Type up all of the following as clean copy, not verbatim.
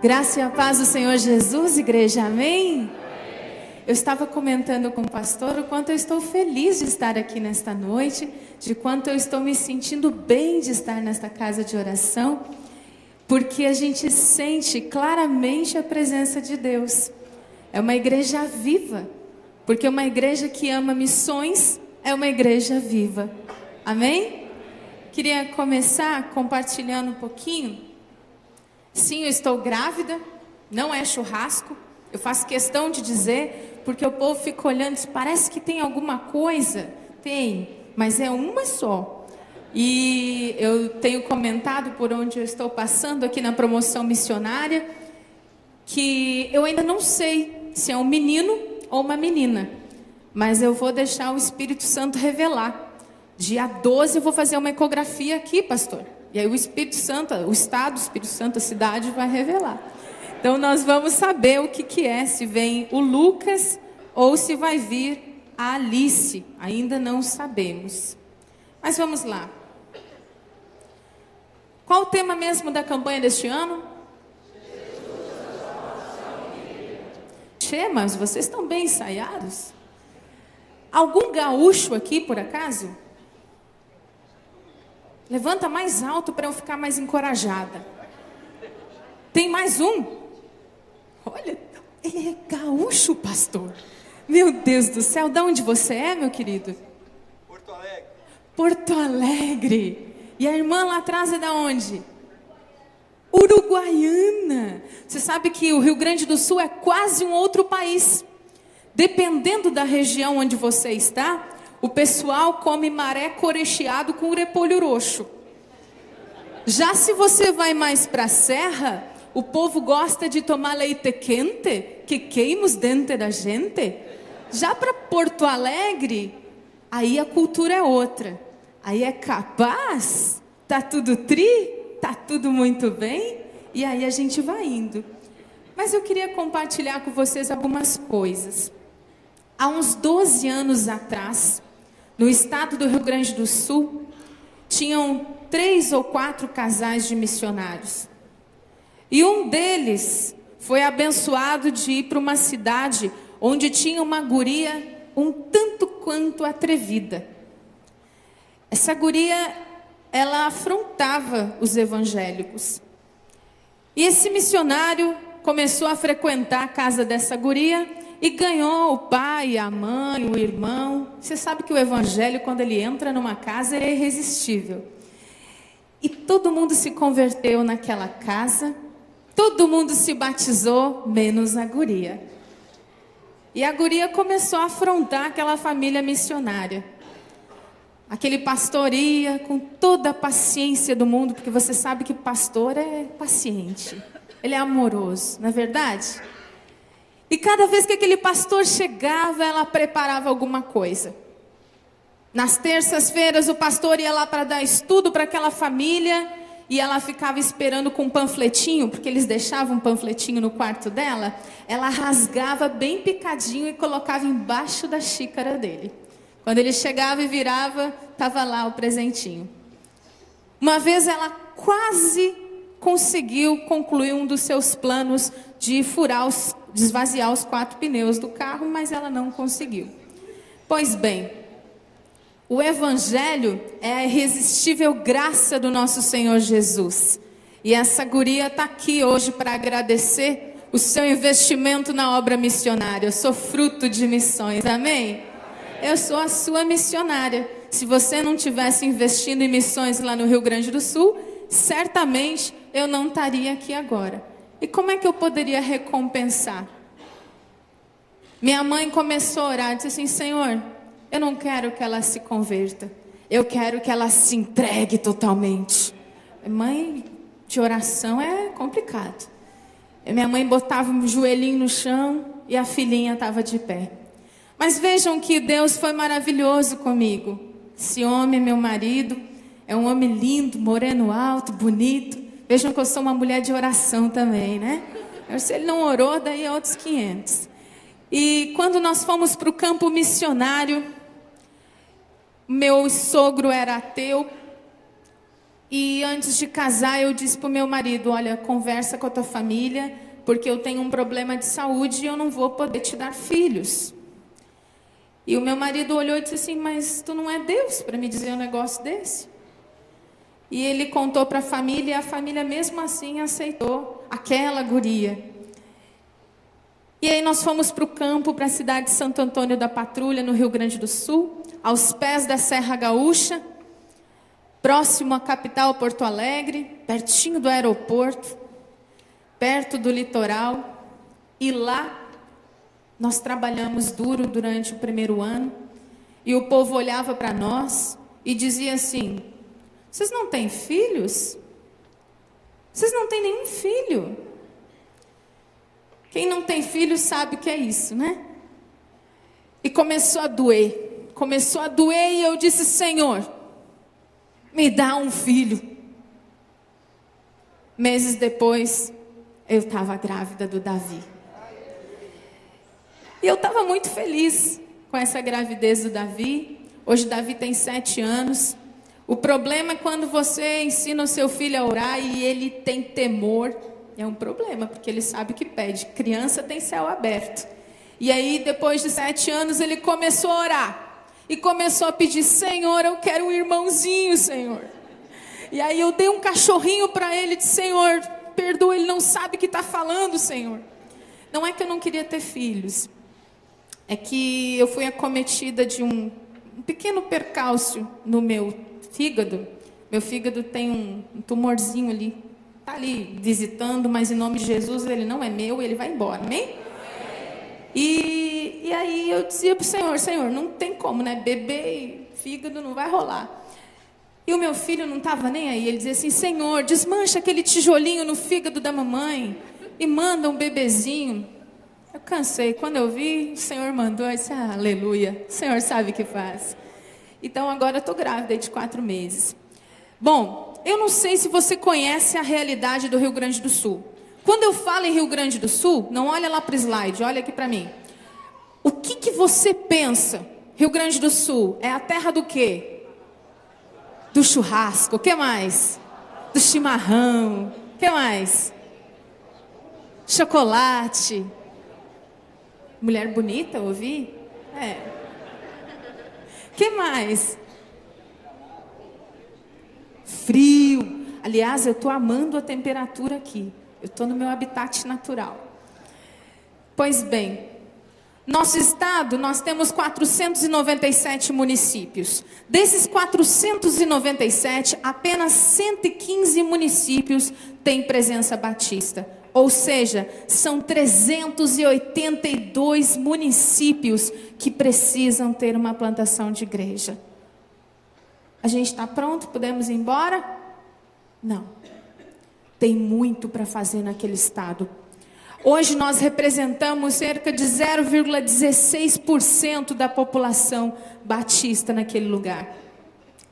Graça e a paz do Senhor Jesus, igreja, amém? Eu estava comentando com o pastor o quanto eu estou feliz de estar aqui nesta noite, de quanto eu estou me sentindo bem de estar nesta casa de oração, porque a gente sente claramente a presença de Deus. É uma igreja viva, porque uma igreja que ama missões é uma igreja viva, amém? Queria começar compartilhando um pouquinho. Sim, eu estou grávida, não é churrasco, eu faço questão de dizer, porque o povo fica olhando e diz, parece que tem alguma coisa. Tem, mas é uma só. E eu tenho comentado por onde eu estou passando aqui na promoção missionária, que eu ainda não sei se é um menino ou uma menina, mas eu vou deixar o Espírito Santo revelar. Dia 12 eu vou fazer uma ecografia aqui, pastor. E aí o Espírito Santo, o Estado, o Espírito Santo, a cidade vai revelar. Então nós vamos saber o que é, se vem o Lucas ou se vai vir a Alice. Ainda não sabemos. Mas vamos lá. Qual o tema mesmo da campanha deste ano? Tchê, mas vocês estão bem ensaiados? Algum gaúcho aqui, por acaso? Levanta mais alto para eu ficar mais encorajada. Tem mais um? Olha, ele é gaúcho, pastor. Meu Deus do céu, de onde você é, meu querido? Porto Alegre. Porto Alegre. E a irmã lá atrás é da onde? Uruguaiana. Você sabe que o Rio Grande do Sul é quase um outro país. Dependendo da região onde você está, o pessoal come mareco recheado com repolho roxo. Já se você vai mais para a serra, o povo gosta de tomar leite quente, que queima os dentes da gente. Já para Porto Alegre, aí a cultura é outra. Aí é capaz, tá tudo tá tudo muito bem, e aí a gente vai indo. Mas eu queria compartilhar com vocês algumas coisas. Há uns 12 anos atrás, no estado do Rio Grande do Sul, tinham 3 ou 4 casais de missionários. E um deles foi abençoado de ir para uma cidade onde tinha uma guria um tanto quanto atrevida. Essa guria, ela afrontava os evangélicos. E esse missionário começou a frequentar a casa dessa guria e ganhou o pai, a mãe, o irmão. Você sabe que o evangelho, quando ele entra numa casa, ele é irresistível. E todo mundo se converteu naquela casa, todo mundo se batizou, menos a guria. E a guria começou a afrontar aquela família missionária. Aquele pastor ia com toda a paciência do mundo, porque você sabe que pastor é paciente, ele é amoroso, não é verdade? E cada vez que aquele pastor chegava, ela preparava alguma coisa. Nas terças-feiras, o pastor ia lá para dar estudo para aquela família, e ela ficava esperando com um panfletinho, porque eles deixavam um panfletinho no quarto dela. Ela rasgava bem picadinho e colocava embaixo da xícara dele. Quando ele chegava e virava, estava lá o presentinho. Uma vez ela quase conseguiu concluir um dos seus planos de esvaziar os 4 pneus do carro, mas ela não conseguiu. Pois bem, o evangelho é a irresistível graça do nosso Senhor Jesus. E essa guria está aqui hoje para agradecer o seu investimento na obra missionária. Eu sou fruto de missões, amém? Eu sou a sua missionária. Se você não tivesse investindo em missões lá no Rio Grande do Sul, certamente eu não estaria aqui agora. E como é que eu poderia recompensar? Minha mãe começou a orar, disse assim, Senhor, eu não quero que ela se converta. Eu quero que ela se entregue totalmente. Mãe de oração é complicado. Minha mãe botava um joelhinho no chão e a filhinha estava de pé. Mas vejam que Deus foi maravilhoso comigo. Esse homem, meu marido, é um homem lindo, moreno alto, bonito. Vejam que eu sou uma mulher de oração também, né? Se ele não orou, daí é outros 500. E quando nós fomos para o campo missionário, meu sogro era ateu. E antes de casar, eu disse para o meu marido: olha, conversa com a tua família, porque eu tenho um problema de saúde e eu não vou poder te dar filhos. E o meu marido olhou e disse assim: mas tu não é Deus para me dizer um negócio desse? E ele contou para a família, e a família mesmo assim aceitou aquela guria. E aí nós fomos para o campo, para a cidade de Santo Antônio da Patrulha, no Rio Grande do Sul, aos pés da Serra Gaúcha, próximo à capital Porto Alegre, pertinho do aeroporto, perto do litoral. E lá nós trabalhamos duro durante o primeiro ano, e o povo olhava para nós e dizia assim: vocês não têm filhos? Vocês não têm nenhum filho. Quem não tem filho sabe o que é isso, né? E começou a doer. Começou a doer e eu disse: Senhor, me dá um filho. Meses depois, eu estava grávida do Davi. E eu estava muito feliz com essa gravidez do Davi. Hoje Davi tem 7 anos. O problema é quando você ensina o seu filho a orar e ele tem temor. É um problema, porque ele sabe o que pede. Criança tem céu aberto. E aí, depois de 7 anos, ele começou a orar. E começou a pedir: Senhor, eu quero um irmãozinho, Senhor. E aí eu dei um cachorrinho para ele e disse: Senhor, perdoa, ele não sabe o que está falando, Senhor. Não é que eu não queria ter filhos. É que eu fui acometida de um pequeno percalço no meu fígado. Meu fígado tem um tumorzinho ali. Está ali visitando, mas em nome de Jesus ele não é meu, ele vai embora, amém? E aí eu dizia para o Senhor: Senhor, não tem como, né? Bebê e fígado não vai rolar. E o meu filho não estava nem aí. Ele dizia assim: Senhor, desmancha aquele tijolinho no fígado da mamãe e manda um bebezinho. Eu cansei. Quando eu vi, o Senhor mandou. Eu disse: aleluia, o Senhor sabe o que faz. Então agora eu estou grávida de 4 meses. Bom, eu não sei se você conhece a realidade do Rio Grande do Sul. Quando eu falo em Rio Grande do Sul, não olha lá para o slide, olha aqui para mim. O que você pensa? Rio Grande do Sul é a terra do quê? Do churrasco. O que mais? Do chimarrão. O que mais? Chocolate. Mulher bonita, ouvi? É. O que mais? Frio. Aliás, eu estou amando a temperatura aqui. Eu estou no meu habitat natural. Pois bem, nosso estado, nós temos 497 municípios. Desses 497, apenas 115 municípios têm presença batista. Ou seja, são 382 municípios que precisam ter uma plantação de igreja. A gente está pronto? Podemos ir embora? Não. Tem muito para fazer naquele estado. Hoje nós representamos cerca de 0,16% da população batista naquele lugar.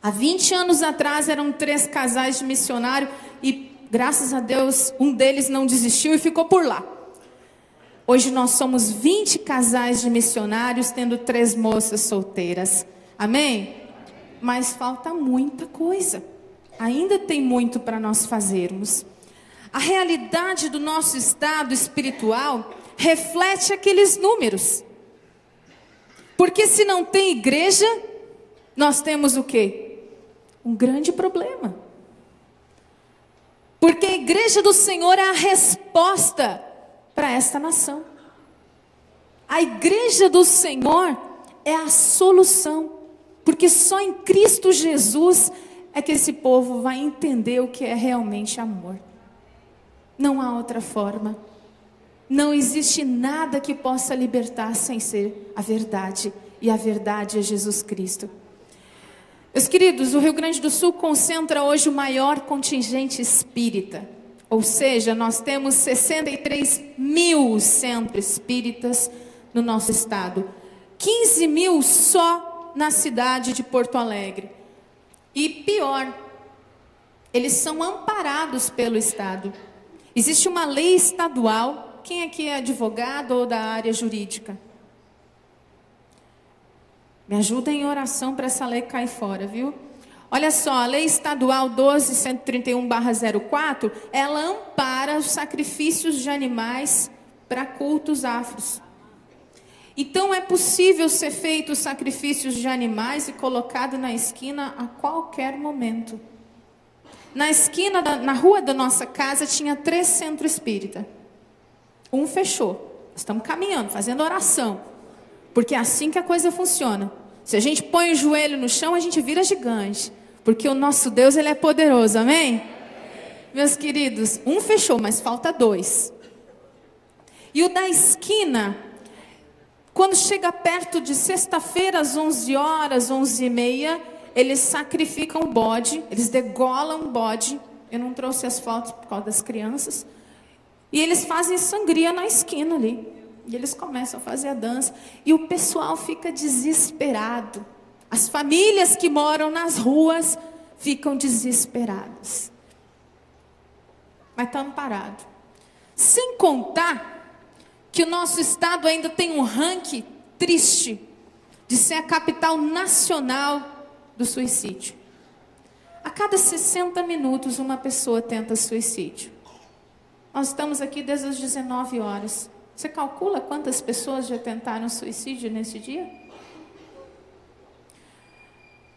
Há 20 anos atrás eram 3 casais de missionário e, graças a Deus, um deles não desistiu e ficou por lá. Hoje nós somos 20 casais de missionários, tendo 3 moças solteiras. Amém? Mas falta muita coisa. Ainda tem muito para nós fazermos. A realidade do nosso estado espiritual reflete aqueles números. Porque se não tem igreja, nós temos o quê? Um grande problema. Porque a igreja do Senhor é a resposta para esta nação. A igreja do Senhor é a solução. Porque só em Cristo Jesus é que esse povo vai entender o que é realmente amor. Não há outra forma. Não existe nada que possa libertar sem ser a verdade. E a verdade é Jesus Cristo. Meus queridos, o Rio Grande do Sul concentra hoje o maior contingente espírita. Ou seja, nós temos 63 mil centros espíritas no nosso estado. 15 mil só na cidade de Porto Alegre. E pior, eles são amparados pelo estado. Existe uma lei estadual. Quem aqui é advogado ou da área jurídica? Me ajuda em oração para essa lei cair fora, viu? Olha só, a lei estadual 12.131/04, ela ampara os sacrifícios de animais para cultos afros. Então é possível ser feito os sacrifícios de animais e colocado na esquina a qualquer momento. Na esquina, na rua da nossa casa, tinha 3 centros espírita. Um fechou. Estamos caminhando, fazendo oração. Porque é assim que a coisa funciona. Se a gente põe o joelho no chão, a gente vira gigante. Porque o nosso Deus, Ele é poderoso, amém? Meus queridos, um fechou, mas falta 2. E o da esquina, quando chega perto de sexta-feira, às 11 horas, 11h30, eles sacrificam o bode, eles degolam o bode. Eu não trouxe as fotos por causa das crianças. E eles fazem sangria na esquina ali. E eles começam a fazer a dança. E o pessoal fica desesperado. As famílias que moram nas ruas ficam desesperadas. Mas estamos parados. Sem contar que o nosso estado ainda tem um ranking triste de ser a capital nacional do suicídio. A cada 60 minutos uma pessoa tenta suicídio. Nós estamos aqui desde as 19 horas. Você calcula quantas pessoas já tentaram suicídio nesse dia?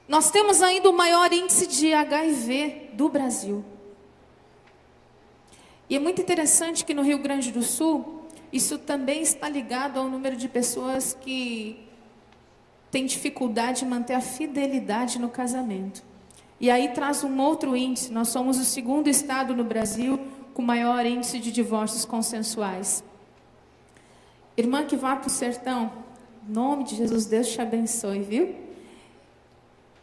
Nós temos ainda o maior índice de HIV do Brasil. E é muito interessante que no Rio Grande do Sul, isso também está ligado ao número de pessoas que têm dificuldade de manter a fidelidade no casamento. E aí traz um outro índice. Nós somos o 2º estado no Brasil com maior índice de divórcios consensuais. Irmã que vá para o sertão, em nome de Jesus, Deus te abençoe, viu?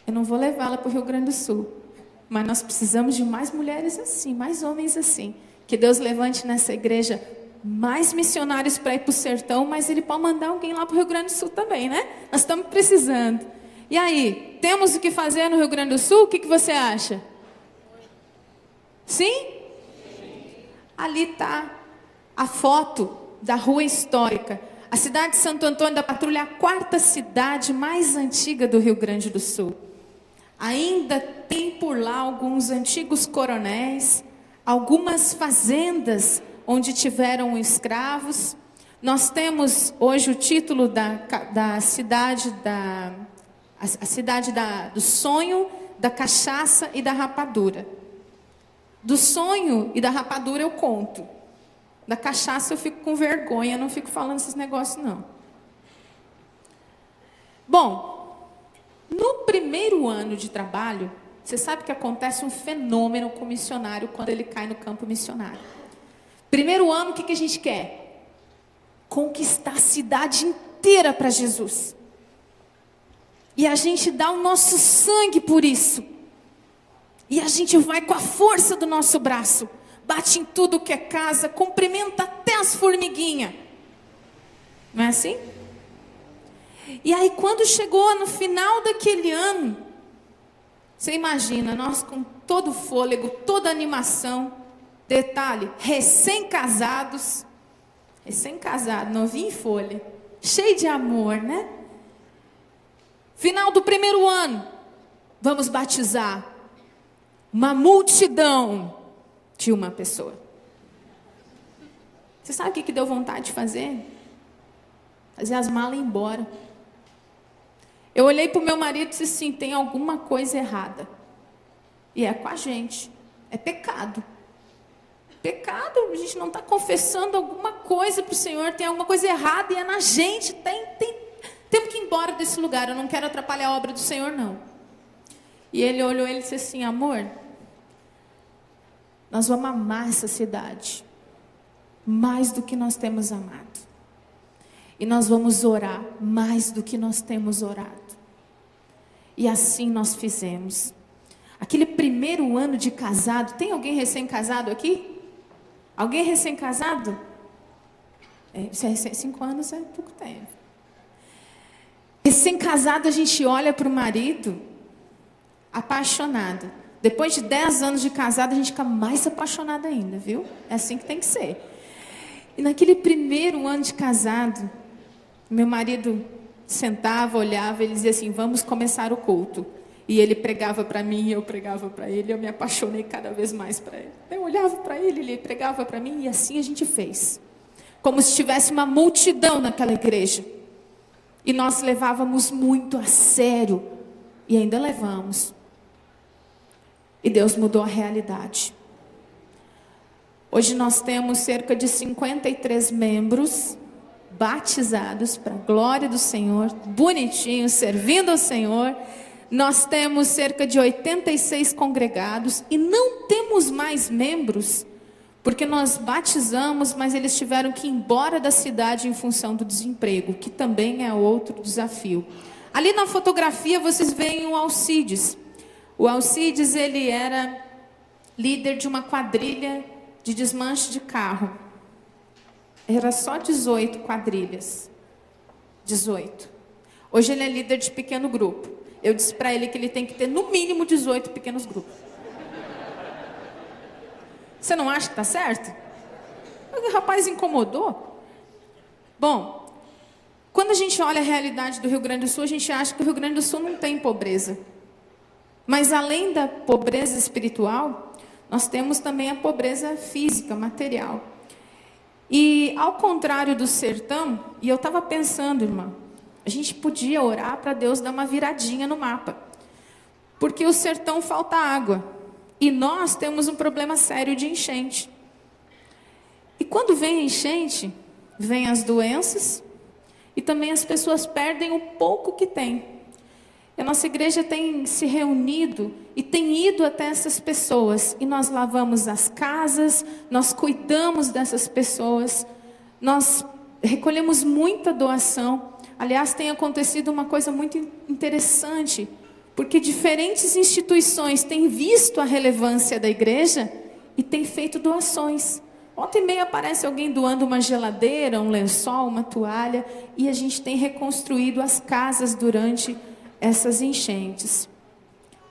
Eu não vou levá-la para o Rio Grande do Sul, mas nós precisamos de mais mulheres assim, mais homens assim. Que Deus levante nessa igreja mais missionários para ir para o sertão, mas Ele pode mandar alguém lá para o Rio Grande do Sul também, né? Nós estamos precisando. E aí, temos o que fazer no Rio Grande do Sul? O que você acha? Sim? Ali está a foto da rua histórica. A cidade de Santo Antônio da Patrulha é a 4ª cidade mais antiga do Rio Grande do Sul. Ainda tem por lá alguns antigos coronéis, algumas fazendas onde tiveram escravos. Nós temos hoje o título da cidade, a cidade do sonho, da cachaça e da rapadura. Do sonho e da rapadura eu conto. Da cachaça eu fico com vergonha, não fico falando esses negócios não. Bom, no primeiro ano de trabalho, você sabe que acontece um fenômeno com o missionário quando ele cai no campo missionário. Primeiro ano, o que a gente quer? Conquistar a cidade inteira para Jesus. E a gente dá o nosso sangue por isso. E a gente vai com a força do nosso braço. Bate em tudo que é casa, cumprimenta até as formiguinhas. Não é assim? E aí quando chegou no final daquele ano, você imagina, nós com todo o fôlego, toda a animação, detalhe, recém-casados, novinho em folha, cheio de amor, né? Final do primeiro ano, vamos batizar uma multidão de uma pessoa. Você sabe o que deu vontade de fazer? Fazer as malas e ir embora. Eu olhei para o meu marido e disse assim, tem alguma coisa errada. E é com a gente. É pecado. Pecado, a gente não está confessando alguma coisa para o Senhor, tem alguma coisa errada e é na gente. Temos que ir embora desse lugar, eu não quero atrapalhar a obra do Senhor, não. E ele olhou e disse assim, amor, nós vamos amar essa cidade mais do que nós temos amado. E nós vamos orar mais do que nós temos orado. E assim nós fizemos. Aquele primeiro ano de casado, tem alguém recém-casado aqui? Alguém recém-casado? 5 anos é pouco tempo. Recém-casado a gente olha para o marido apaixonado. Depois de 10 anos de casado a gente fica mais apaixonado ainda, viu? É assim que tem que ser. E naquele primeiro ano de casado, meu marido sentava, olhava, ele dizia assim, vamos começar o culto. E ele pregava para mim, e eu pregava para ele. Eu me apaixonei cada vez mais para ele. Eu olhava para ele, ele pregava para mim, e assim a gente fez. Como se tivesse uma multidão naquela igreja. E nós levávamos muito a sério. E ainda levamos. E Deus mudou a realidade. Hoje nós temos cerca de 53 membros batizados para a glória do Senhor, bonitinhos, servindo ao Senhor. Nós temos cerca de 86 congregados e não temos mais membros, porque nós batizamos, mas eles tiveram que ir embora da cidade em função do desemprego, que também é outro desafio. Ali na fotografia vocês veem o Alcides. O Alcides, ele era líder de uma quadrilha de desmanche de carro. Era só 18 quadrilhas. 18. Hoje ele é líder de pequeno grupo. Eu disse para ele que ele tem que ter no mínimo 18 pequenos grupos. Você não acha que está certo? O rapaz incomodou. Bom, quando a gente olha a realidade do Rio Grande do Sul, a gente acha que o Rio Grande do Sul não tem pobreza. Mas além da pobreza espiritual, nós temos também a pobreza física, material. E ao contrário do sertão, e eu estava pensando, irmã, a gente podia orar para Deus dar uma viradinha no mapa. Porque o sertão falta água. E nós temos um problema sério de enchente. E quando vem a enchente, vem as doenças e também as pessoas perdem o pouco que têm. A nossa igreja tem se reunido e tem ido até essas pessoas. E nós lavamos as casas, nós cuidamos dessas pessoas, nós recolhemos muita doação. Aliás, tem acontecido uma coisa muito interessante, porque diferentes instituições têm visto a relevância da igreja e têm feito doações. Volta e meia aparece alguém doando uma geladeira, um lençol, uma toalha, e a gente tem reconstruído as casas durante essas enchentes.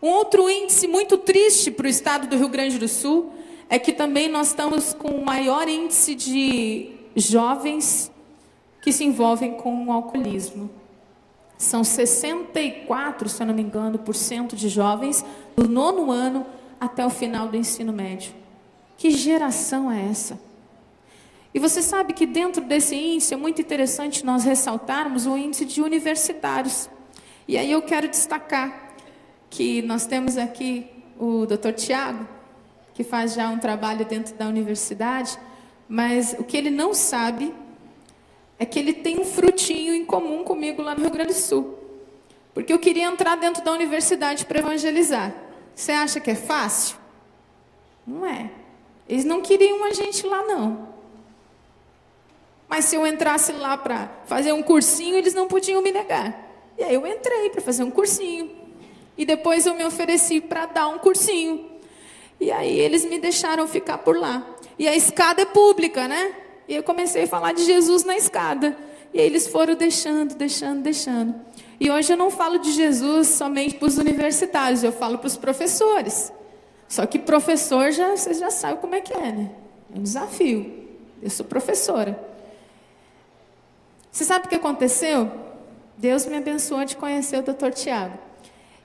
Um outro índice muito triste para o estado do Rio Grande do Sul é que também nós estamos com o maior índice de jovens que se envolvem com o alcoolismo. São 64, se eu não me engano, por cento de jovens do 9º ano até o final do ensino médio. Que geração é essa? E você sabe que dentro desse índice é muito interessante nós ressaltarmos o índice de universitários. E aí eu quero destacar que nós temos aqui o Dr. Tiago, que faz já um trabalho dentro da universidade, mas o que ele não sabe é que ele tem um frutinho em comum comigo lá no Rio Grande do Sul. Porque eu queria entrar dentro da universidade para evangelizar. Você acha que é fácil? Não é. Eles não queriam a gente lá, não. Mas se eu entrasse lá para fazer um cursinho, eles não podiam me negar. E aí eu entrei para fazer um cursinho. E depois eu me ofereci para dar um cursinho. E aí eles me deixaram ficar por lá. E a escada é pública, né? E eu comecei a falar de Jesus na escada. E aí eles foram deixando. E hoje eu não falo de Jesus somente para os universitários, eu falo para os professores. Só que professor, vocês já sabem como é que é, né? É um desafio. Eu sou professora. Você sabe o que aconteceu? Deus me abençoou de conhecer o Dr. Tiago.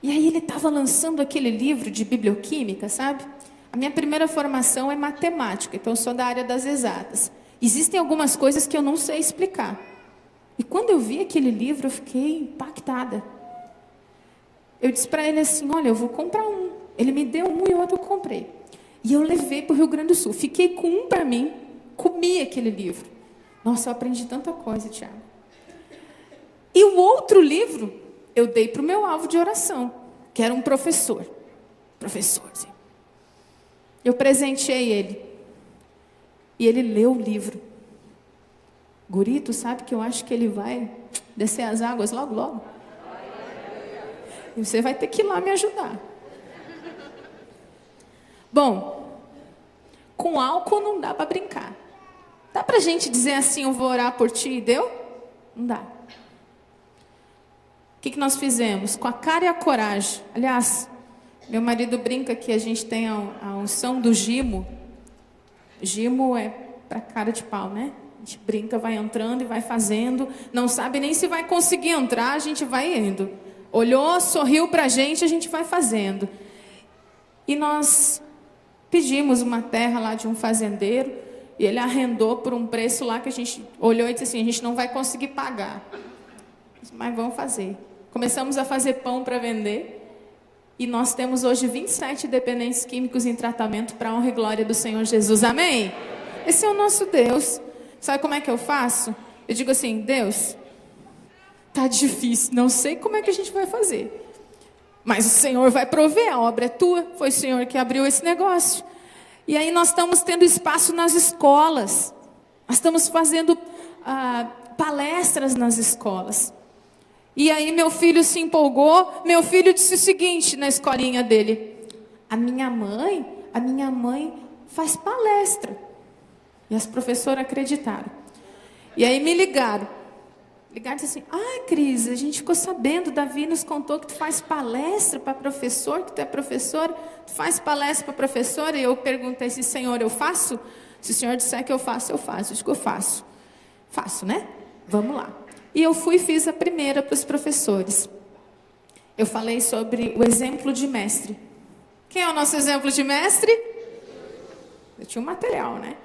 E aí ele estava lançando aquele livro de biblioquímica, sabe? A minha primeira formação é matemática, então eu sou da área das exatas. Existem algumas coisas que eu não sei explicar. E quando eu vi aquele livro, eu fiquei impactada. Eu disse para ele assim, olha, eu vou comprar um. Ele me deu um e o outro eu comprei. E eu levei para o Rio Grande do Sul. Fiquei com um para mim, comi aquele livro. Nossa, eu aprendi tanta coisa, Tiago. E o outro livro, eu dei para o meu alvo de oração, que era um professor. Professorzinho. Eu presenteei ele. E ele leu o livro. Guri, tu sabe que eu acho que ele vai descer as águas logo, logo? E você vai ter que ir lá me ajudar. Bom, com álcool não dá para brincar. Dá para a gente dizer assim, eu vou orar por ti e deu? Não dá. O que nós fizemos? Com a cara e a coragem. Aliás, meu marido brinca que a gente tem a unção do gimo. Gimo é para cara de pau, né? A gente brinca, vai entrando e vai fazendo. Não sabe nem se vai conseguir entrar, a gente vai indo. olhou, sorriu para a gente vai fazendo. E nós pedimos uma terra lá de um fazendeiro, e ele arrendou por um preço lá que a gente olhou e disse assim, a gente não vai conseguir pagar, mas vamos fazer. Começamos a fazer pão para vender, e nós temos hoje 27 dependentes químicos em tratamento para a honra e glória do Senhor Jesus. Amém? Esse é o nosso Deus. Sabe como é que eu faço? Eu digo assim, Deus, tá difícil, não sei como é que a gente vai fazer. Mas o Senhor vai prover, a obra é tua, foi o Senhor que abriu esse negócio. E aí nós estamos tendo espaço nas escolas. Nós estamos fazendo palestras nas escolas. E aí meu filho se empolgou, meu filho disse o seguinte na escolinha dele. A minha mãe faz palestra. E as professoras acreditaram. E aí me ligaram. Ligaram e disseram assim, Cris, a gente ficou sabendo, Davi nos contou que tu faz palestra para professor, que tu é professora, tu faz palestra para professora, e eu perguntei se, Senhor, eu faço? Se o Senhor disser que eu faço, eu faço. Eu digo, eu faço. Faço, né? Vamos lá. E eu fui e fiz a primeira para os professores. Eu falei sobre o exemplo de mestre. Quem é o nosso exemplo de mestre? Eu tinha um material, né?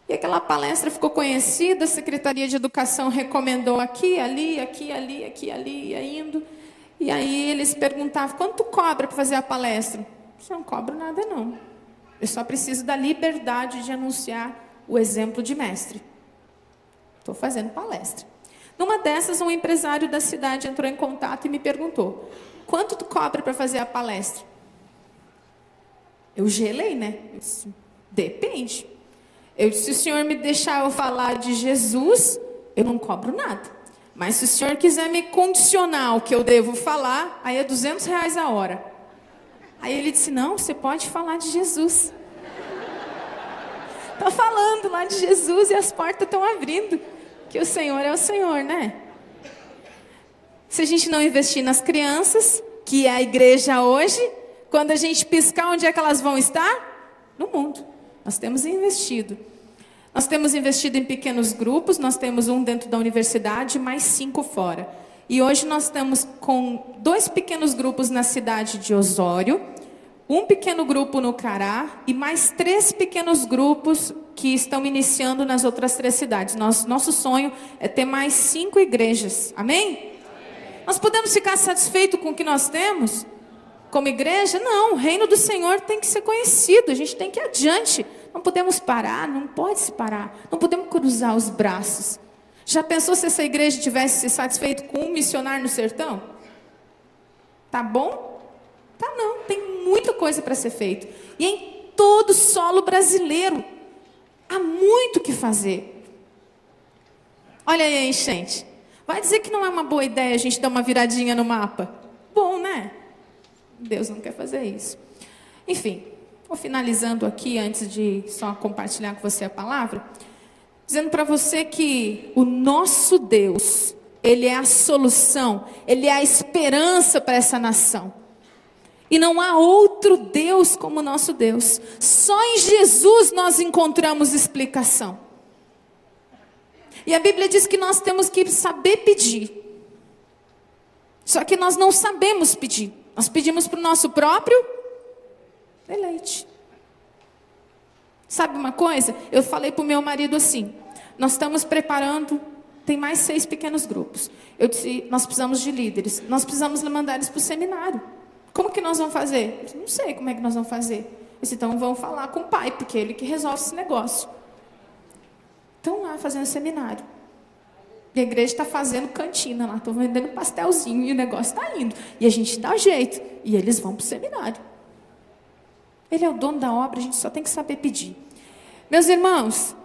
E aquela palestra ficou conhecida, a Secretaria de Educação recomendou aqui, ali, ia indo. E aí eles perguntavam, quanto tu cobra para fazer a palestra? Eu não cobro nada não. Eu só preciso da liberdade de anunciar o exemplo de mestre. Estou fazendo palestra. Numa dessas, um empresário da cidade entrou em contato e me perguntou, quanto tu cobra para fazer a palestra? Eu gelei, né? Eu disse, depende. Eu disse, se o senhor me deixar eu falar de Jesus, eu não cobro nada. Mas se o senhor quiser me condicionar o que eu devo falar, aí é R$200 a hora. Aí ele disse, não, você pode falar de Jesus. Está falando lá de Jesus e as portas estão abrindo. Que o Senhor é o Senhor, né? Se a gente não investir nas crianças, que é a igreja hoje, quando a gente piscar, onde é que elas vão estar? No mundo. Nós temos investido. Nós temos investido em pequenos grupos, nós temos um dentro da universidade, mais 5 fora. E hoje nós estamos com 2 pequenos grupos na cidade de Osório, um pequeno grupo no Cará e mais 3 pequenos grupos que estão iniciando nas outras 3 cidades. Nosso sonho é ter mais 5 igrejas. Amém? Nós podemos ficar satisfeitos com o que nós temos? Como igreja? Não, o reino do Senhor tem que ser conhecido, a gente tem que ir adiante. Não podemos parar, não pode se parar. Não podemos cruzar os braços. Já pensou se essa igreja tivesse se satisfeito com um missionário no sertão? Tá bom? Tá não, tem muita coisa para ser feito. E em todo o solo brasileiro, há muito o que fazer. Olha aí a enchente. Vai dizer que não é uma boa ideia a gente dar uma viradinha no mapa? Bom, né? Deus não quer fazer isso. Enfim, vou finalizando aqui, antes de só compartilhar com você a palavra, dizendo para você que o nosso Deus, Ele é a solução, Ele é a esperança para essa nação. E não há outro Deus como o nosso Deus. Só em Jesus nós encontramos explicação. E a Bíblia diz que nós temos que saber pedir. Só que nós não sabemos pedir. Nós pedimos para o nosso próprio deleite. Sabe uma coisa? Eu falei para o meu marido assim, nós estamos preparando, tem mais 6 pequenos grupos. Eu disse, nós precisamos de líderes, nós precisamos mandar eles para o seminário. Como que nós vamos fazer? Eu disse, não sei como é que nós vamos fazer. Eu disse, então vamos falar com o pai, porque é ele que resolve esse negócio. Estão lá fazendo seminário. E a igreja está fazendo cantina lá, estão vendendo pastelzinho e o negócio está indo. E a gente dá jeito. E eles vão para o seminário. Ele é o dono da obra, a gente só tem que saber pedir. Meus irmãos,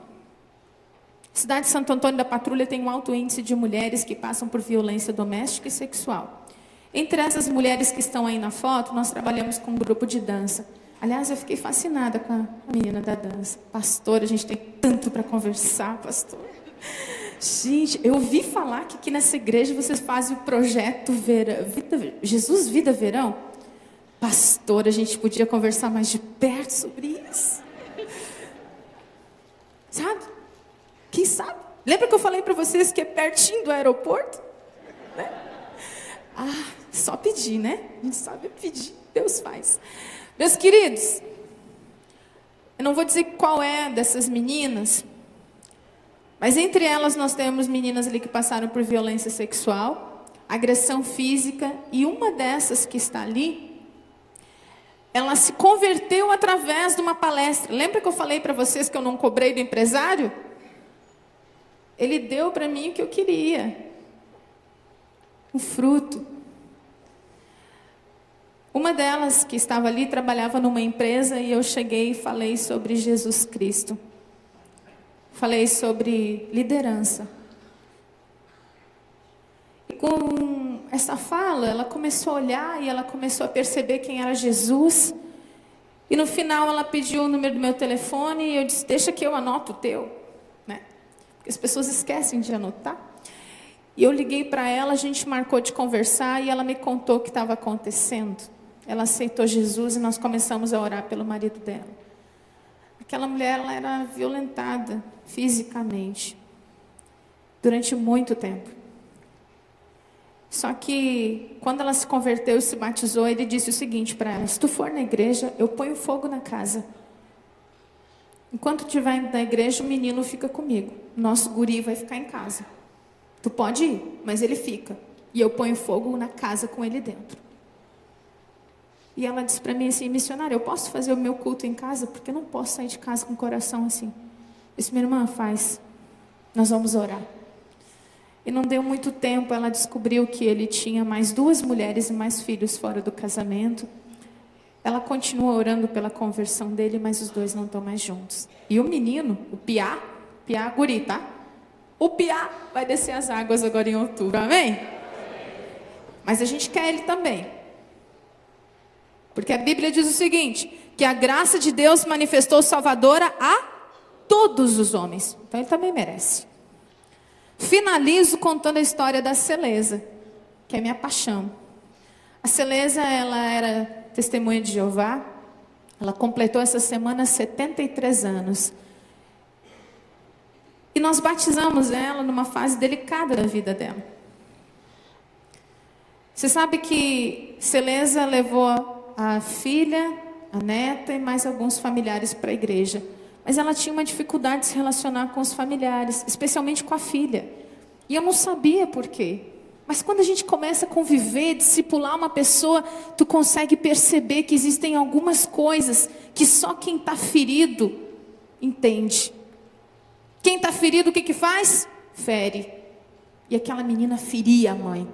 a cidade de Santo Antônio da Patrulha tem um alto índice de mulheres que passam por violência doméstica e sexual. Entre essas mulheres que estão aí na foto, nós trabalhamos com um grupo de dança. Aliás, eu fiquei fascinada com a menina da dança. Pastor, a gente tem tanto para conversar, pastor. Gente, eu ouvi falar que aqui nessa igreja vocês fazem o projeto Jesus Vida Verão. Pastor, a gente podia conversar mais de perto sobre isso. Sabe? Quem sabe? Lembra que eu falei para vocês que é pertinho do aeroporto? Né? Só pedir, né? A gente sabe pedir, Deus faz. Meus queridos, eu não vou dizer qual é dessas meninas, mas entre elas nós temos meninas ali que passaram por violência sexual, agressão física, e uma dessas que está ali, ela se converteu através de uma palestra. Lembra que eu falei para vocês que eu não cobrei do empresário? Ele deu para mim o que eu queria. Um fruto. Uma delas que estava ali trabalhava numa empresa e eu cheguei e falei sobre Jesus Cristo. Falei sobre liderança. E com essa fala, ela começou a olhar e ela começou a perceber quem era Jesus. E no final ela pediu o número do meu telefone e eu disse, deixa que eu anoto o teu. Né? Porque as pessoas esquecem de anotar. E eu liguei para ela, a gente marcou de conversar e ela me contou o que estava acontecendo. Ela aceitou Jesus e nós começamos a orar pelo marido dela. Aquela mulher, ela era violentada fisicamente durante muito tempo. Só que quando ela se converteu e se batizou, ele disse o seguinte para ela, se tu for na igreja, eu ponho fogo na casa. Enquanto estiver na igreja, o menino fica comigo. Nosso guri vai ficar em casa. Tu pode ir, mas ele fica. E eu ponho fogo na casa com ele dentro. E ela disse para mim assim, missionária, eu posso fazer o meu culto em casa? Porque eu não posso sair de casa com o coração assim. Eu disse, minha irmã, faz. Nós vamos orar. E não deu muito tempo, ela descobriu que ele tinha mais 2 mulheres e mais filhos fora do casamento. Ela continua orando pela conversão dele, mas os 2 não estão mais juntos. E o menino, o Piá guri, tá? O Piá vai descer as águas agora em outubro, amém? Mas a gente quer ele também. Porque a Bíblia diz o seguinte, que a graça de Deus manifestou salvadora a todos os homens. Então ele também merece. Finalizo contando a história da Celeza, que é minha paixão. A Celeza, ela era testemunha de Jeová. Ela completou essa semana 73 anos. E nós batizamos ela numa fase delicada da vida dela. Você sabe que Celeza levou a filha, a neta e mais alguns familiares para a igreja. Mas ela tinha uma dificuldade de se relacionar com os familiares, especialmente com a filha. E eu não sabia por quê. Mas quando a gente começa a conviver, discipular uma pessoa, tu consegue perceber que existem algumas coisas que só quem está ferido entende. Quem está ferido, o que faz? Fere. E aquela menina feria a mãe.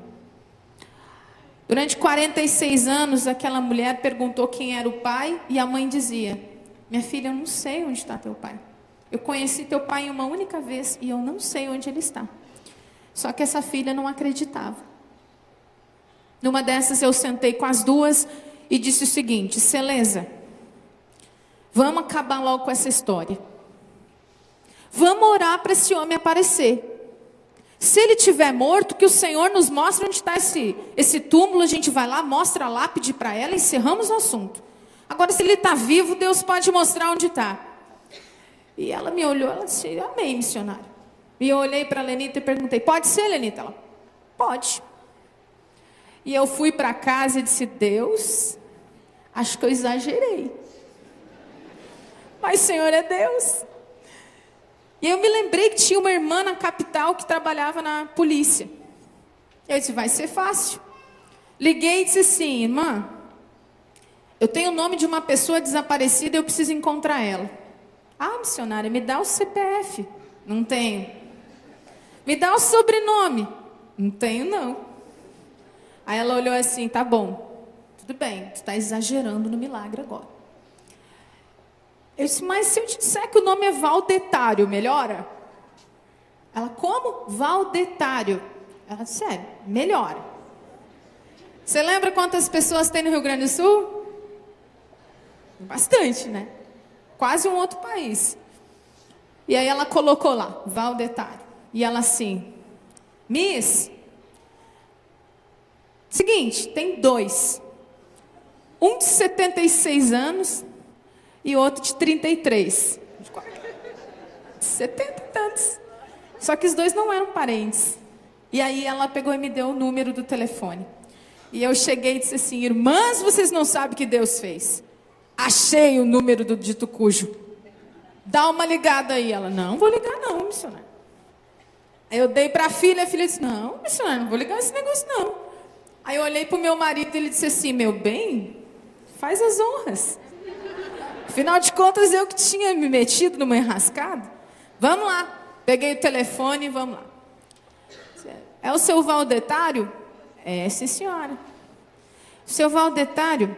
Durante 46 anos, aquela mulher perguntou quem era o pai e a mãe dizia, minha filha, eu não sei onde está teu pai. Eu conheci teu pai uma única vez e eu não sei onde ele está. Só que essa filha não acreditava. Numa dessas eu sentei com as 2 e disse o seguinte, Celeza, vamos acabar logo com essa história. Vamos orar para esse homem aparecer. Se ele estiver morto, que o Senhor nos mostre onde está esse túmulo, a gente vai lá, mostra a lápide para ela e encerramos o assunto. Agora, se ele está vivo, Deus pode mostrar onde está. E ela me olhou, ela disse, amém, missionário. E eu olhei para a Lenita e perguntei, pode ser, Lenita? Ela, pode. E eu fui para casa e disse, Deus, acho que eu exagerei. Mas o Senhor é Deus. E eu me lembrei que tinha uma irmã na capital que trabalhava na polícia. Eu disse, vai ser fácil. Liguei e disse assim, irmã, eu tenho o nome de uma pessoa desaparecida e eu preciso encontrar ela. Ah, missionária, me dá o CPF. Não tenho. Me dá o sobrenome. Não tenho, não. Aí ela olhou assim, tá bom, tudo bem, tu está exagerando no milagre agora. Eu disse, mas se eu te disser que o nome é Valdetário, melhora? Ela, como? Valdetário. Ela disse, melhora. Você lembra quantas pessoas tem no Rio Grande do Sul? Bastante, né? Quase um outro país. E aí ela colocou lá, Valdetário. E ela assim, Miss, seguinte, tem 2. Um de 76 anos e outro de 33. De 70 e tantos. Só que os 2 não eram parentes. E aí ela pegou e me deu o número do telefone. E eu cheguei e disse assim: irmãs, vocês não sabem o que Deus fez. Achei o número do dito cujo. Dá uma ligada aí. Ela: não vou ligar não, missionário. Aí eu dei para a filha disse: não, missionário, não vou ligar esse negócio não. Aí eu olhei para o meu marido e ele disse assim: meu bem, faz as honras. Afinal de contas, eu que tinha me metido numa enrascada. Vamos lá. Peguei o telefone e vamos lá. É o seu Valdetário? É, sim, senhora. Seu Valdetário,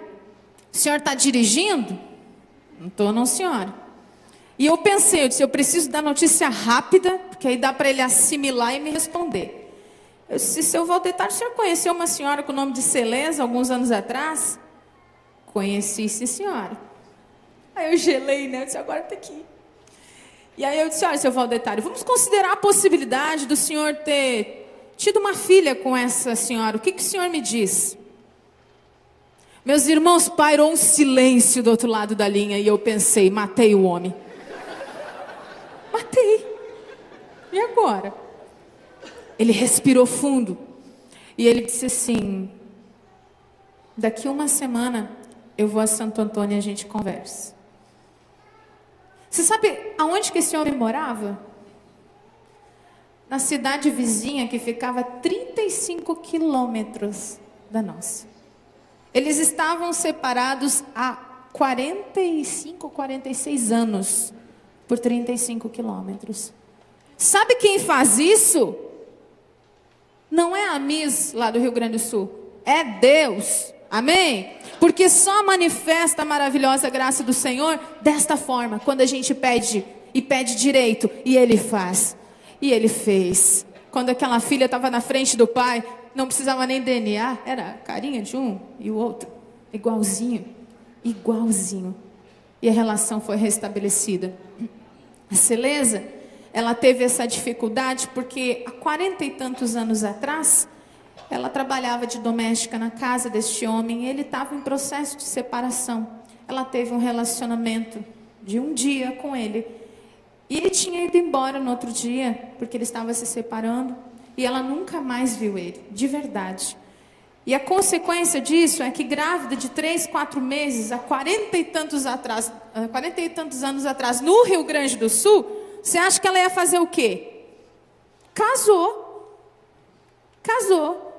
o senhor está dirigindo? Não estou, não, senhora. E eu pensei, eu disse: eu preciso dar notícia rápida, porque aí dá para ele assimilar e me responder. Eu disse: seu Valdetário, o senhor conheceu uma senhora com o nome de Celeza alguns anos atrás? Conheci, sim, senhora. Aí eu gelei, né? Eu disse: agora está aqui. E aí eu disse: olha, seu Valdetário, vamos considerar a possibilidade do senhor ter tido uma filha com essa senhora. O que o senhor me diz? Meus irmãos, pairou um silêncio do outro lado da linha. E eu pensei: matei o homem. Matei. E agora? Ele respirou fundo. E ele disse assim: daqui uma semana eu vou a Santo Antônio e a gente conversa. Você sabe aonde que esse homem morava? Na cidade vizinha, que ficava a 35 quilômetros da nossa. Eles estavam separados há 45, 46 anos, por 35 quilômetros. Sabe quem faz isso? Não é a Miss lá do Rio Grande do Sul, é Deus. Amém? Porque só manifesta a maravilhosa graça do Senhor desta forma, quando a gente pede e pede direito, e Ele faz. E Ele fez. Quando aquela filha estava na frente do pai, não precisava nem DNA, era a carinha de um e o outro, igualzinho, igualzinho. E a relação foi restabelecida. A Celeza, ela teve essa dificuldade porque há 40 e tantos anos atrás, ela trabalhava de doméstica na casa deste homem e ele estava em processo de separação. Ela teve um relacionamento de um dia com ele. E ele tinha ido embora no outro dia, porque ele estava se separando. E ela nunca mais viu ele, de verdade. E a consequência disso é que grávida de 3, 4 meses, há 40 e tantos anos atrás, no Rio Grande do Sul, você acha que ela ia fazer o quê? Casou. Casou.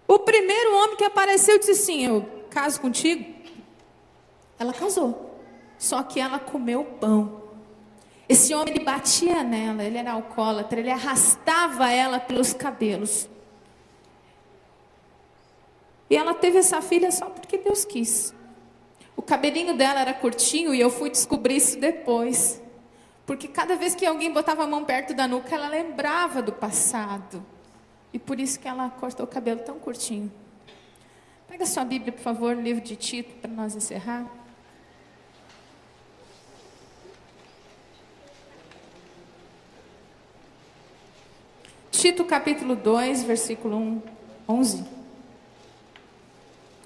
O primeiro homem que apareceu disse assim: eu caso contigo. Ela casou. Só que ela comeu pão. Esse homem, ele batia nela, ele era alcoólatra, ele arrastava ela pelos cabelos. E ela teve essa filha só porque Deus quis. O cabelinho dela era curtinho e eu fui descobrir isso depois. Porque cada vez que alguém botava a mão perto da nuca, ela lembrava do passado. E por isso que ela cortou o cabelo tão curtinho. Pega sua Bíblia, por favor, no livro de Tito, para nós encerrar. Tito capítulo 2, versículo 11.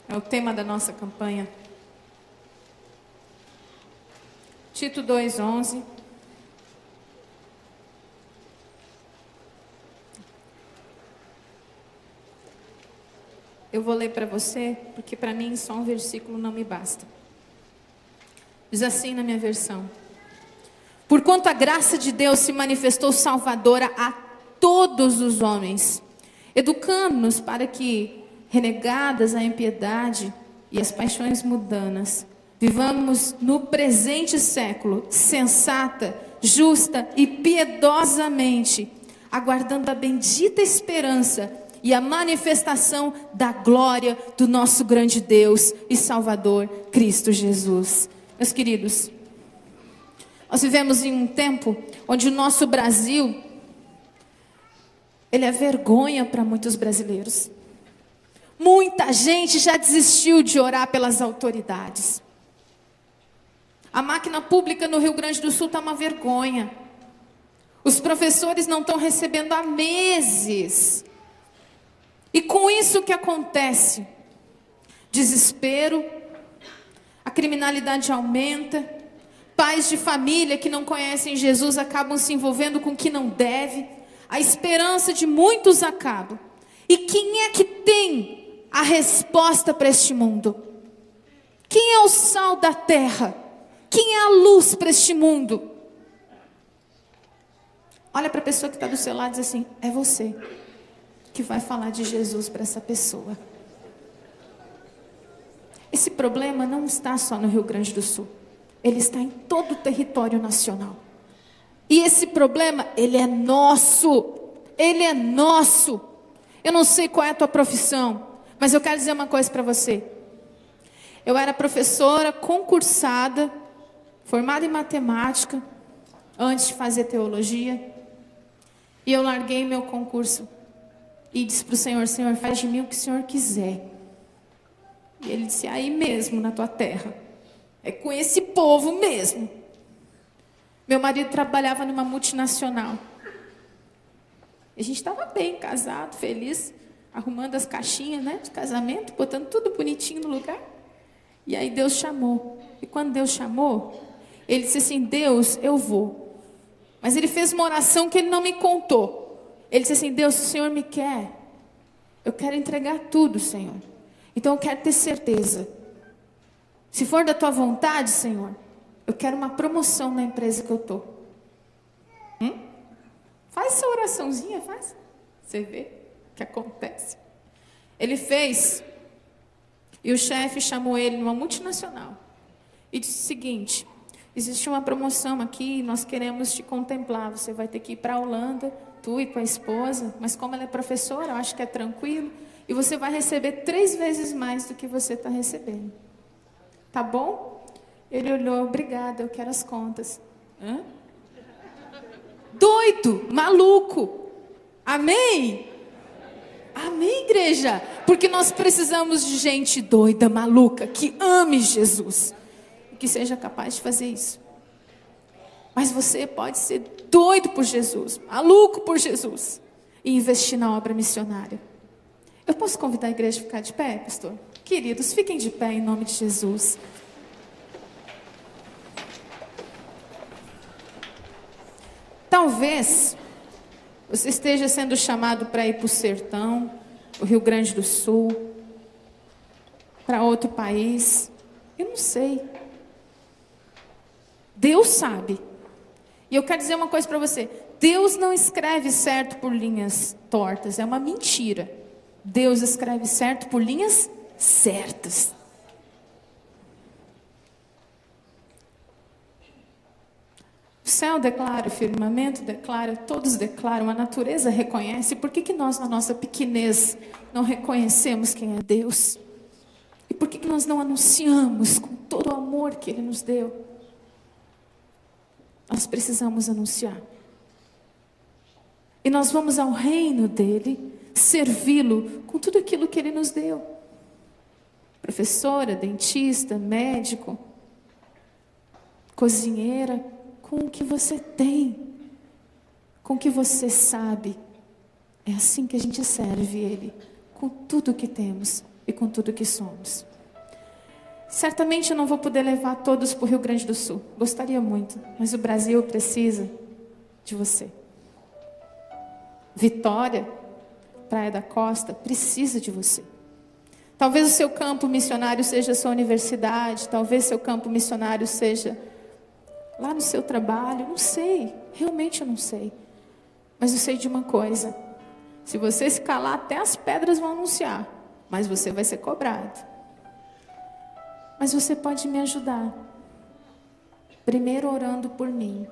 É o tema da nossa campanha. Tito 2, 11. Eu vou ler para você, porque para mim só um versículo não me basta. Diz assim na minha versão: porquanto a graça de Deus se manifestou salvadora a todos os homens, educando-nos para que, renegadas a impiedade e as paixões mundanas, vivamos no presente século sensata, justa e piedosamente, aguardando a bendita esperança e a manifestação da glória do nosso grande Deus e Salvador, Cristo Jesus. Meus queridos, nós vivemos em um tempo onde o nosso Brasil, ele é vergonha para muitos brasileiros. Muita gente já desistiu de orar pelas autoridades. A máquina pública no Rio Grande do Sul está uma vergonha. Os professores não estão recebendo há meses. E com isso o que acontece? Desespero, a criminalidade aumenta, pais de família que não conhecem Jesus acabam se envolvendo com o que não deve, a esperança de muitos acaba. E quem é que tem a resposta para este mundo? Quem é o sal da terra? Quem é a luz para este mundo? Olha para a pessoa que está do seu lado e diz assim: é você que vai falar de Jesus para essa pessoa. Esse problema não está só no Rio Grande do Sul. Ele está em todo o território nacional. E esse problema, ele é nosso. Ele é nosso. Eu não sei qual é a tua profissão, mas eu quero dizer uma coisa para você. Eu era professora concursada, formada em matemática, antes de fazer teologia. E eu larguei meu concurso e disse para o Senhor: Senhor, faz de mim o que o Senhor quiser. E Ele disse: aí mesmo na tua terra, é com esse povo mesmo. Meu marido trabalhava numa multinacional. A gente estava bem casado, feliz, arrumando as caixinhas, né, de casamento, botando tudo bonitinho no lugar. E aí Deus chamou. E quando Deus chamou, Ele disse assim: Deus, eu vou. Mas Ele fez uma oração que Ele não me contou. Ele disse assim: Deus, se o Senhor me quer, eu quero entregar tudo, Senhor. Então eu quero ter certeza. Se for da tua vontade, Senhor, eu quero uma promoção na empresa que eu estou. Faz essa oraçãozinha, faz. Você vê o que acontece. Ele fez. E o chefe chamou ele numa multinacional. E disse o seguinte: existe uma promoção aqui, nós queremos te contemplar. Você vai ter que ir para a Holanda, tu e com a esposa. Mas como ela é professora, eu acho que é tranquilo. E você vai receber 3 vezes mais do que você está recebendo. Tá bom? Ele olhou: obrigada, eu quero as contas. Doido, maluco. Amém? Amém, igreja? Porque nós precisamos de gente doida, maluca, que ame Jesus e que seja capaz de fazer isso. Mas você pode ser doido por Jesus, maluco por Jesus, e investir na obra missionária. Eu posso convidar a igreja a ficar de pé, pastor? Queridos, fiquem de pé em nome de Jesus. Talvez você esteja sendo chamado para ir para o sertão, o Rio Grande do Sul, para outro país. Eu não sei. Deus sabe. E eu quero dizer uma coisa para você. Deus não escreve certo por linhas tortas. É uma mentira. Deus escreve certo por linhas certas. O céu declara, o firmamento declara, todos declaram, a natureza reconhece. Por que nós, na nossa pequenez, não reconhecemos quem é Deus? E por que nós não anunciamos com todo o amor que Ele nos deu? Nós precisamos anunciar. E nós vamos ao reino dEle, servi-lo com tudo aquilo que Ele nos deu. Professora, dentista, médico, cozinheira, com o que você tem, com o que você sabe. É assim que a gente serve Ele, com tudo que temos e com tudo que somos. Certamente eu não vou poder levar todos para o Rio Grande do Sul. Gostaria muito, mas o Brasil precisa de você. Vitória, Praia da Costa, precisa de você. Talvez o seu campo missionário seja a sua universidade, talvez seu campo missionário seja lá no seu trabalho, não sei, realmente eu não sei. Mas eu sei de uma coisa: se você se calar, até as pedras vão anunciar, mas você vai ser cobrado. Mas você pode me ajudar, primeiro orando por mim.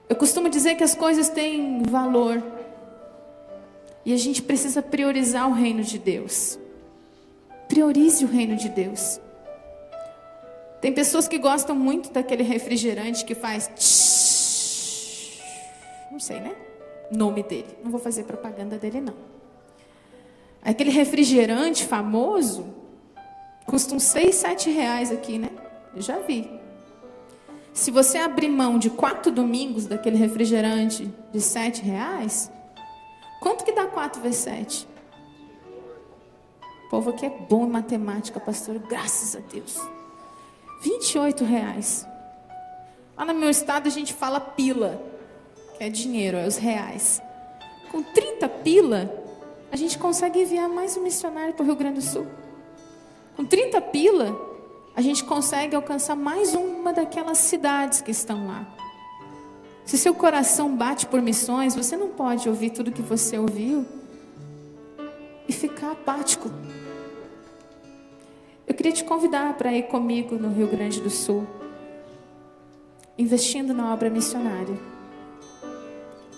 Eu costumo dizer que as coisas têm valor, e a gente precisa priorizar o reino de Deus. Priorize o reino de Deus. Tem pessoas que gostam muito daquele refrigerante que faz tsh, não sei, né? O nome dele. Não vou fazer propaganda dele, não. Aquele refrigerante famoso custa uns 6, 7 reais aqui, né? Eu já vi. Se você abrir mão de 4 domingos daquele refrigerante de 7 reais, quanto que dá 4 vezes 7? O povo aqui é bom em matemática, pastor, graças a Deus. 28 reais. Lá no meu estado a gente fala pila, que é dinheiro, é os reais. Com 30 pila, a gente consegue enviar mais um missionário para o Rio Grande do Sul. Com 30 pila, a gente consegue alcançar mais uma daquelas cidades que estão lá. Se seu coração bate por missões, você não pode ouvir tudo que você ouviu e ficar apático. Eu queria te convidar para ir comigo no Rio Grande do Sul, investindo na obra missionária.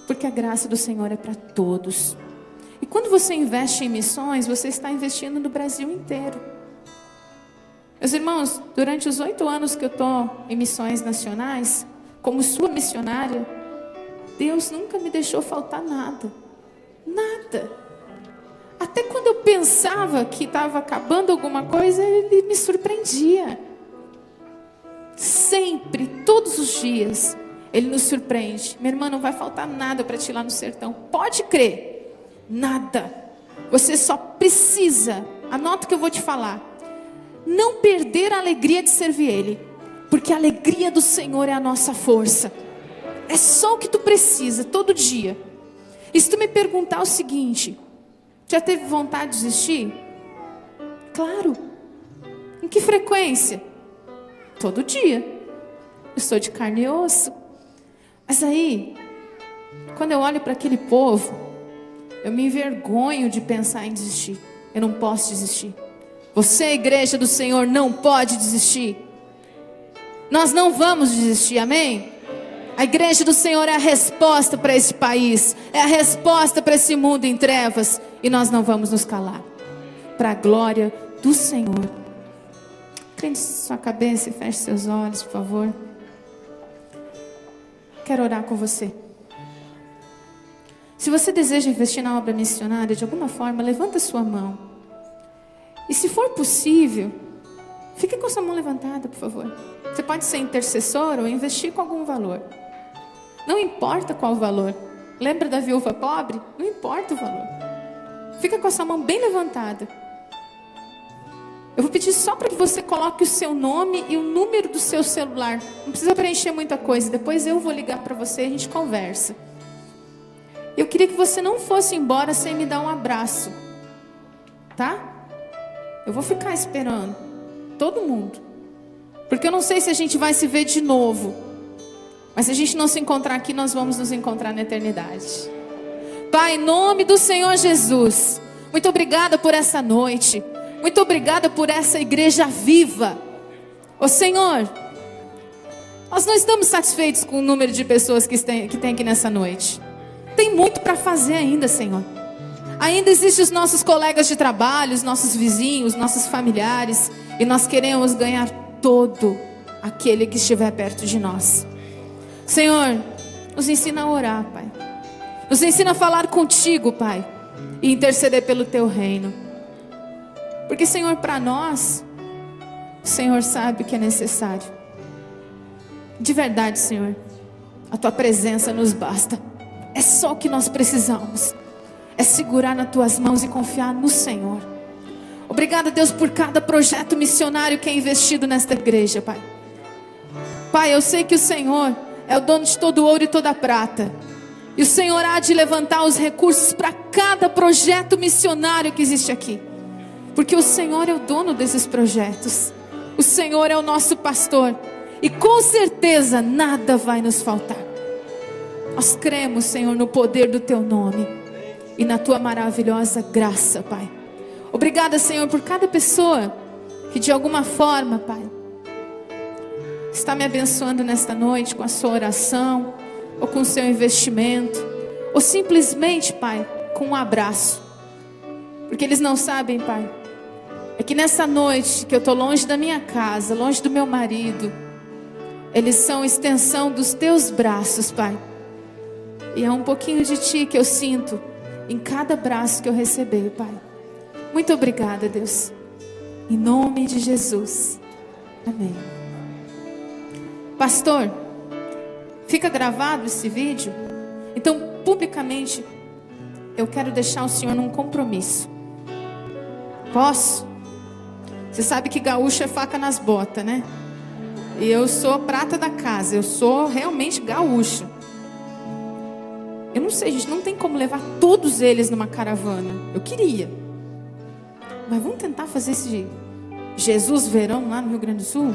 Porque a graça do Senhor é para todos. E quando você investe em missões, você está investindo no Brasil inteiro. Meus irmãos, durante os 8 anos que eu estou em missões nacionais, como sua missionária, Deus nunca me deixou faltar nada. Nada. Até quando eu pensava que estava acabando alguma coisa, Ele me surpreendia. Sempre, todos os dias, Ele nos surpreende. Minha irmã, não vai faltar nada para ti lá no sertão. Pode crer. Nada. Você só precisa, anota o que eu vou te falar, não perder a alegria de servir Ele. Porque a alegria do Senhor é a nossa força. É só o que tu precisa, todo dia. E se tu me perguntar o seguinte: já teve vontade de desistir? Claro. Em que frequência? Todo dia. Eu sou de carne e osso. Mas aí, quando eu olho para aquele povo, eu me envergonho de pensar em desistir. Eu não posso desistir. Você, igreja do Senhor, não pode desistir. Nós não vamos desistir, amém? A igreja do Senhor é a resposta para esse país, é a resposta para esse mundo em trevas, e nós não vamos nos calar, para a glória do Senhor. Crente sua cabeça e feche seus olhos, por favor. Quero orar com você. Se você deseja investir na obra missionária de alguma forma, levanta sua mão. E se for possível, fique com sua mão levantada, por favor. Você pode ser intercessor ou investir com algum valor. Não importa qual valor. Lembra da viúva pobre? Não importa o valor. Fica com a sua mão bem levantada. Eu vou pedir só para que você coloque o seu nome e o número do seu celular. Não precisa preencher muita coisa. Depois eu vou ligar para você e a gente conversa. Eu queria que você não fosse embora sem me dar um abraço. Tá? Eu vou ficar esperando. Todo mundo. Porque eu não sei se a gente vai se ver de novo. Mas se a gente não se encontrar aqui, nós vamos nos encontrar na eternidade. Pai, em nome do Senhor Jesus, muito obrigada por essa noite. Muito obrigada por essa igreja viva. Ô Senhor, nós não estamos satisfeitos com o número de pessoas que tem aqui nessa noite. Tem muito para fazer ainda, Senhor. Ainda existem os nossos colegas de trabalho, os nossos vizinhos, nossos familiares. E nós queremos ganhar todo aquele que estiver perto de nós. Senhor, nos ensina a orar, Pai. Nos ensina a falar contigo, Pai, e interceder pelo teu reino. Porque, Senhor, para nós, o Senhor sabe o que é necessário. De verdade, Senhor, a tua presença nos basta. É só o que nós precisamos. É segurar nas tuas mãos e confiar no Senhor. Obrigada, Deus, por cada projeto missionário que é investido nesta igreja, Pai. Pai, eu sei que o Senhor é o dono de todo o ouro e toda a prata. E o Senhor há de levantar os recursos para cada projeto missionário que existe aqui. Porque o Senhor é o dono desses projetos. O Senhor é o nosso pastor. E com certeza nada vai nos faltar. Nós cremos, Senhor, no poder do teu nome. E na tua maravilhosa graça, Pai. Obrigada, Senhor, por cada pessoa que de alguma forma, Pai, está me abençoando nesta noite com a sua oração, ou com o seu investimento, ou simplesmente, Pai, com um abraço. Porque eles não sabem, Pai, é que nessa noite que eu estou longe da minha casa, longe do meu marido, eles são extensão dos teus braços, Pai. E é um pouquinho de ti que eu sinto em cada braço que eu receber, Pai. Muito obrigada, Deus. Em nome de Jesus. Amém. Pastor, fica gravado esse vídeo. Então, publicamente, eu quero deixar o senhor num compromisso. Posso? Você sabe que gaúcho é faca nas botas, né? E eu sou prata da casa. Eu sou realmente gaúcho. Eu não sei, a gente não tem como levar todos eles numa caravana. Eu queria. Mas vamos tentar fazer esse Jesus Verão lá no Rio Grande do Sul?